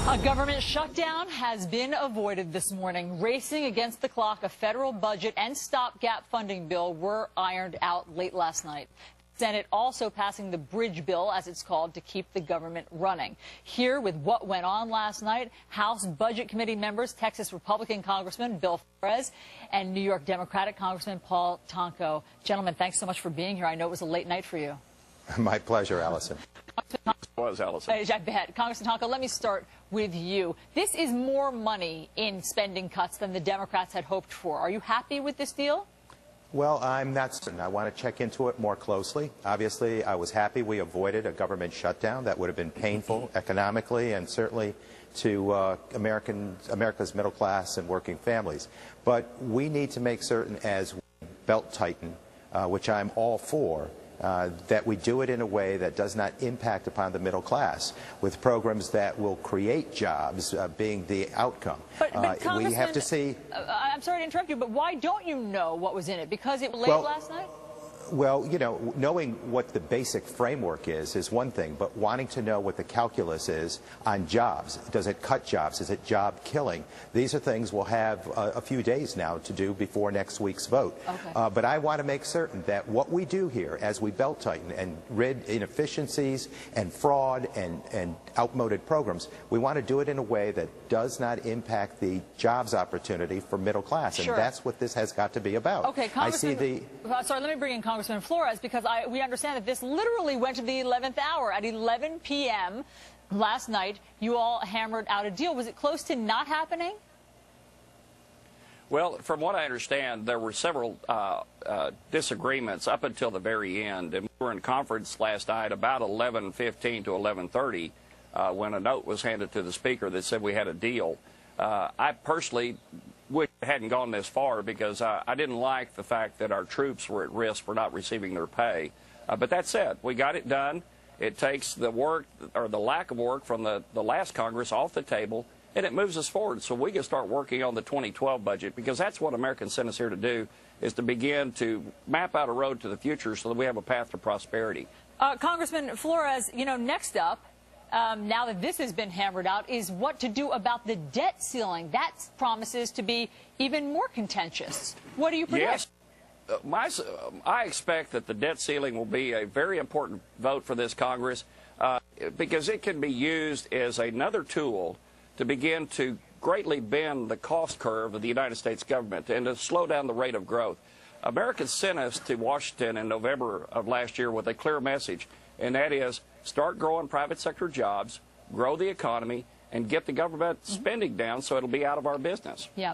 A government shutdown has been avoided this morning. Racing against the clock, a federal budget and stopgap funding bill were ironed out late last night. The Senate also passing the bridge bill, as it's called, to keep the government running. Here with what went on last night, House Budget Committee members, Texas Republican Congressman Bill Flores and New York Democratic Congressman Paul Tonko. Gentlemen, thanks so much for being here. I know it was a late night for you. My pleasure, Allison. Was Allison. I bet. Congressman Tonko, let me start with you. This is more money in spending cuts than the Democrats had hoped for. Are you happy with this deal? Well, I'm not certain. I want to check into it more closely. Obviously, I was happy we avoided a government shutdown. That would have been painful economically and certainly to America's middle class and working families. But we need to make certain, as we belt tighten, which I'm all for, that we do it in a way that does not impact upon the middle class, with programs that will create jobs being the outcome. But we have to see. I'm sorry to interrupt you, but why don't you know what was in it? Because it was late last night? Well, you know, knowing what the basic framework is one thing, but wanting to know what the calculus is on jobs. Does it cut jobs? Is it job killing? These are things we'll have a few days now to do before next week's vote. Okay. But I want to make certain that what we do here, as we belt tighten and rid inefficiencies and fraud and outmoded programs, we want to do it in a way that does not impact the jobs opportunity for middle class. Sure. And that's what this has got to be about. Okay, Congressman, sorry, let me bring in Congressman Flores, because we understand that this literally went to the 11th hour. At 11 p.m. last night, you all hammered out a deal. Was it close to not happening? Well, from what I understand, there were several disagreements up until the very end. And we were in conference last night about 11:15 to 11:30 when a note was handed to the speaker that said we had a deal. I personally wish it hadn't gone this far, because I didn't like the fact that our troops were at risk for not receiving their pay. But that said, we got it done. It takes the work, or the lack of work, from the last Congress off the table, and it moves us forward so we can start working on the 2012 budget, because that's what Americans sent us here to do, is to begin to map out a road to the future so that we have a path to prosperity. Congressman Flores, you know, next up, now that this has been hammered out, is what to do about the debt ceiling. That promises to be even more contentious. What do you predict? Yes. I expect that the debt ceiling will be a very important vote for this Congress, because it can be used as another tool to begin to greatly bend the cost curve of the United States government and to slow down the rate of growth. Americans sent us to Washington in November of last year with a clear message, and that is start growing private sector jobs, grow the economy, and get the government spending down so it'll be out of our business. Yeah.